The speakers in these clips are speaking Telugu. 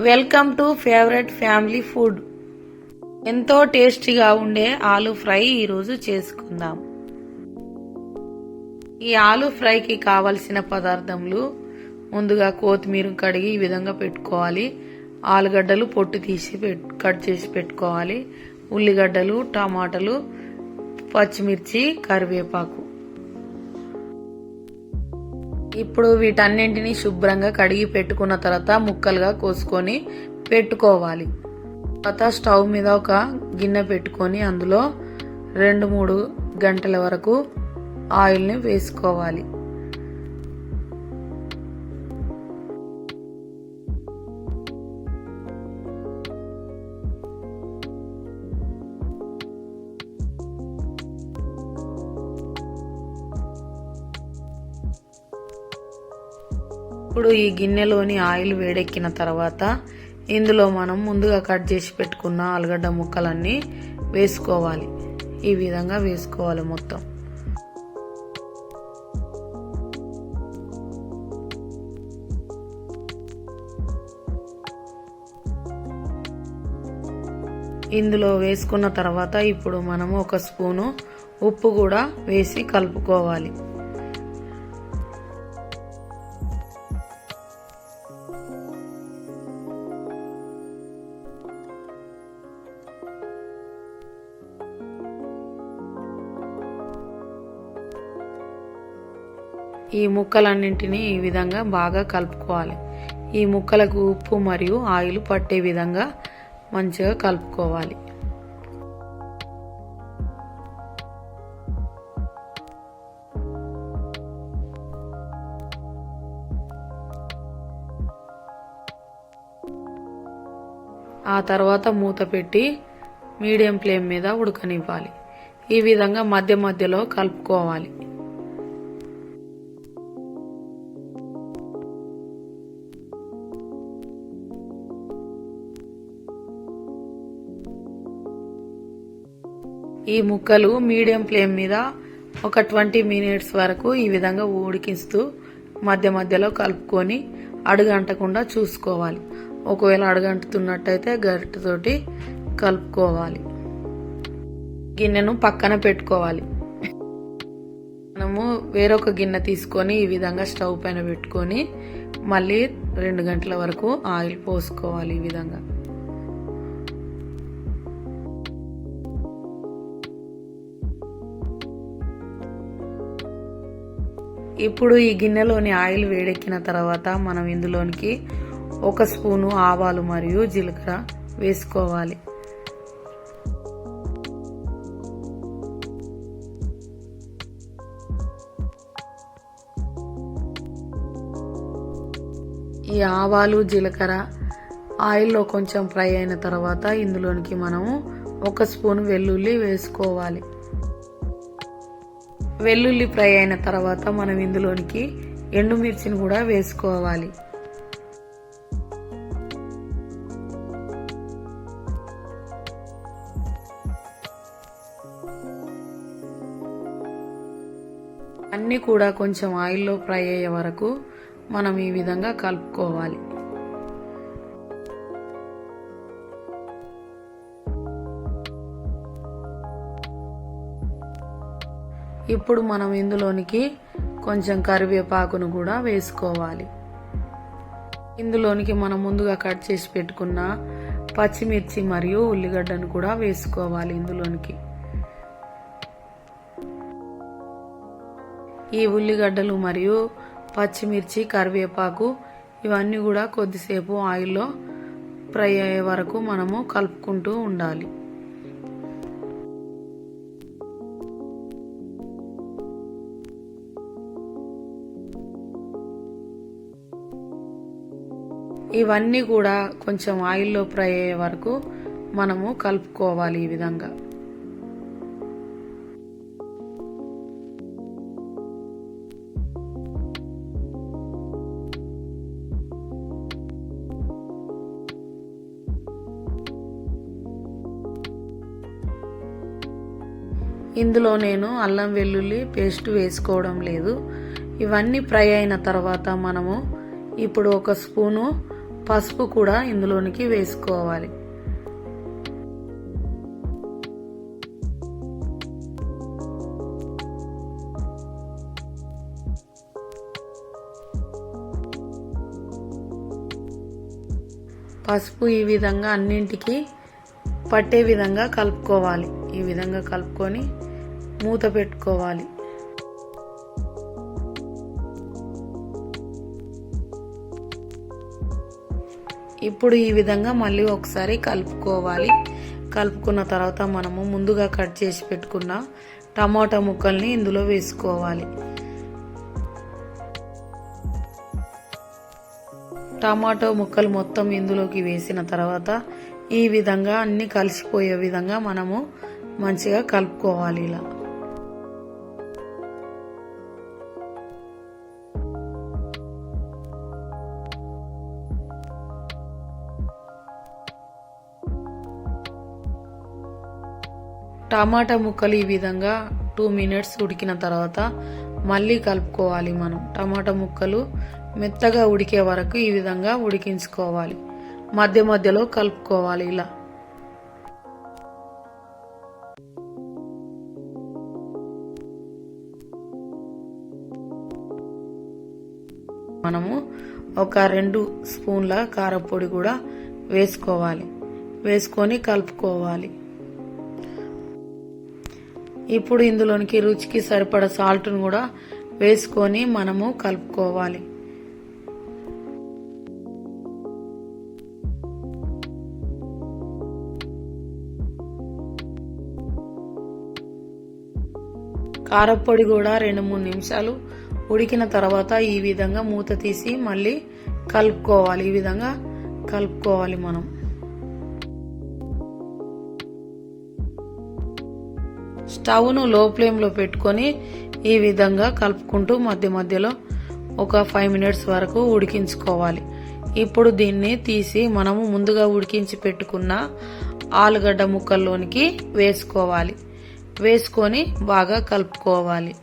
Welcome to favourite family food. ఎంతో టేస్టీగా ఉండే ఆలూ ఫ్రై ఈరోజు చేసుకుందాం. ఈ ఆలూ ఫ్రైకి కావలసిన పదార్థములు: ముందుగా కొత్తిమీర కడిగి ఈ విధంగా పెట్టుకోవాలి. ఆలుగడ్డలు పొట్టు తీసి కట్ చేసి పెట్టుకోవాలి. ఉల్లిగడ్డలు, టమాటాలు, పచ్చిమిర్చి, కరివేపాకు. ఇప్పుడు వీటన్నింటినీ శుభ్రంగా కడిగి పెట్టుకున్న తర్వాత ముక్కలుగా కోసుకొని పెట్టుకోవాలి. తర్వాత స్టవ్ మీద ఒక గిన్నె పెట్టుకొని అందులో 2-3 గంటల వరకు ఆయిల్ని వేసుకోవాలి. ఇప్పుడు ఈ గిన్నెలోని ఆయిల్ వేడెక్కిన తర్వాత ఇందులో మనం ముందుగా కట్ చేసి పెట్టుకున్న ఆలుగడ్డ ముక్కలన్నీ వేసుకోవాలి. ఈ విధంగా వేసుకోవాలి మొత్తం. ఇందులో వేసుకున్న తర్వాత ఇప్పుడు మనము 1 స్పూను ఉప్పు కూడా వేసి కలుపుకోవాలి. ఈ ముక్కలన్నింటినీ ఈ విధంగా బాగా కలుపుకోవాలి. ఈ ముక్కలకు ఉప్పు మరియు ఆయిల్ పట్టే విధంగా మంచిగా కలుపుకోవాలి. ఆ తర్వాత మూత పెట్టి మీడియం ఫ్లేమ్ మీద ఉడకనివ్వాలి. ఈ విధంగా మధ్య మధ్యలో కలుపుకోవాలి. ఈ ముక్కలు మీడియం ఫ్లేమ్ మీద ఒక 20 మినిట్స్ వరకు ఈ విధంగా ఉడికిస్తూ మధ్య మధ్యలో కలుపుకొని అడుగంటకుండా చూసుకోవాలి. ఒకవేళ అడుగంటుతున్నట్టయితే గరిటెతోటి కలుపుకోవాలి. గిన్నెను పక్కన పెట్టుకోవాలి. మనము వేరొక గిన్నె తీసుకొని ఈ విధంగా స్టవ్ పైన పెట్టుకొని మళ్ళీ 2 గంటల వరకు ఆయిల్ పోసుకోవాలి. ఈ విధంగా ఇప్పుడు ఈ గిన్నెలోని ఆయిల్ వేడెక్కిన తర్వాత మనం ఇందులోనికి 1 స్పూను ఆవాలు మరియు జీలకర్ర వేసుకోవాలి. ఈ ఆవాలు జీలకర్ర ఆయిల్లో కొంచెం ఫ్రై అయిన తర్వాత ఇందులోనికి మనము 1 స్పూను వెల్లుల్లి వేసుకోవాలి. వెల్లుల్లి ఫ్రై అయిన తర్వాత మనం ఇందులోనికి ఎండుమిర్చిని కూడా వేసుకోవాలి. అన్నీ కూడా కొంచెం ఆయిల్లో ఫ్రై అయ్యే వరకు మనం ఈ విధంగా కలుపుకోవాలి. ఇప్పుడు మనం ఇందులోనికి కొంచెం కరివేపాకును కూడా వేసుకోవాలి. ఇందులోనికి మనం ముందుగా కట్ చేసి పెట్టుకున్న పచ్చిమిర్చి మరియు ఉల్లిగడ్డను కూడా వేసుకోవాలి. ఇందులోనికి ఈ ఉల్లిగడ్డలు మరియు పచ్చిమిర్చి, కరివేపాకు ఇవన్నీ కూడా కొద్దిసేపు ఆయిల్లో ఫ్రై అయ్యే వరకు మనము కలుపుకుంటూ ఉండాలి. ఇవన్నీ కూడా కొంచెం ఆయిల్లో ఫ్రై అయ్యే వరకు మనము కలుపుకోవాలి. ఈ విధంగా ఇందులో నేను అల్లం వెల్లుల్లి పేస్ట్ వేసుకోవడం లేదు. ఇవన్నీ ఫ్రై అయిన తర్వాత మనము ఇప్పుడు 1 స్పూను పసుపు కూడా ఇందులోనికి వేసుకోవాలి. పసుపు ఈ విధంగా అన్నింటికి పట్టే విధంగా కలుపుకోవాలి. ఈ విధంగా కలుపుకొని మూత పెట్టుకోవాలి. ఇప్పుడు ఈ విధంగా మళ్ళీ ఒకసారి కలుపుకోవాలి. కలుపుకున్న తర్వాత మనము ముందుగా కట్ చేసి పెట్టుకున్న టమాటా ముక్కల్ని ఇందులో వేసుకోవాలి. టమాటో ముక్కలు మొత్తం ఇందులోకి వేసిన తర్వాత ఈ విధంగా అన్ని కలిసిపోయే విధంగా మనము మంచిగా కలుపుకోవాలి. ఇలా టమాటా ముక్కలు ఈ విధంగా 2 మినిట్స్ ఉడికిన తర్వాత మళ్ళీ కలుపుకోవాలి. మనం టమాటా ముక్కలు మెత్తగా ఉడికే వరకు ఈ విధంగా ఉడికించుకోవాలి. మధ్య మధ్యలో కలుపుకోవాలి. ఇలా మనము ఒక 2 స్పూన్ల కారపొడి కూడా వేసుకోవాలి. వేసుకొని కలుపుకోవాలి. ఇప్పుడు ఇందులోనికి రుచికి సరిపడా సాల్ట్ను కూడా వేసుకొని మనము కలుపుకోవాలి. కారపొడి కూడా 2-3 నిమిషాలు ఉడికిన తర్వాత ఈ విధంగా మూత తీసి మళ్ళీ కలుపుకోవాలి. ఈ విధంగా కలుపుకోవాలి. మనం స్టవ్ను లో ఫ్లేమ్లో పెట్టుకొని ఈ విధంగా కలుపుకుంటూ మధ్య మధ్యలో ఒక 5 మినిట్స్ వరకు ఉడికించుకోవాలి. ఇప్పుడు దీన్ని తీసి మనము ముందుగా ఉడికించి పెట్టుకున్న ఆలుగడ్డ ముక్కల్లోనికి వేసుకోవాలి. వేసుకొని బాగా కలుపుకోవాలి.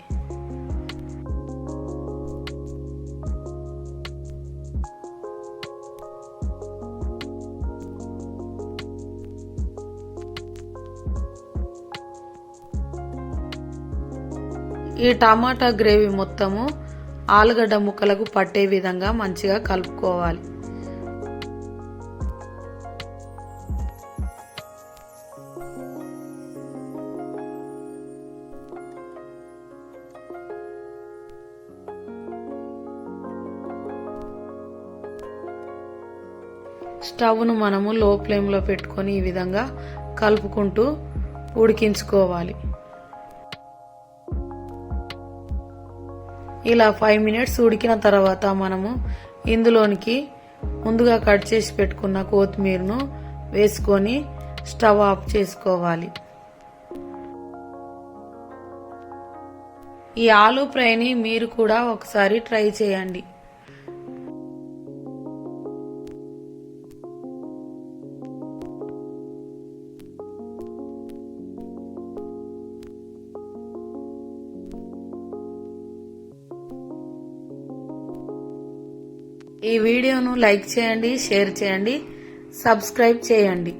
ఈ టమాటా గ్రేవీ మొత్తము ఆలుగడ్డ ముక్కలకు పట్టే విధంగా మంచిగా కలుపుకోవాలి. స్టవ్ను మనము లో ఫ్లేమ్లో పెట్టుకొని ఈ విధంగా కలుపుకుంటూ ఉడికించుకోవాలి. ఇలా 5 మినిట్స్ ఉడికిన తర్వాత మనము ఇందులోనికి ముందుగా కట్ చేసి పెట్టుకున్న కొత్తిమీరను వేసుకొని స్టవ్ ఆఫ్ చేసుకోవాలి. ఈ ఆలూ ఫ్రైని మీరు కూడా ఒకసారి ట్రై చేయండి. ఈ వీడియోను లైక్ చేయండి, షేర్ చేయండి, సబ్స్క్రైబ్ చేయండి.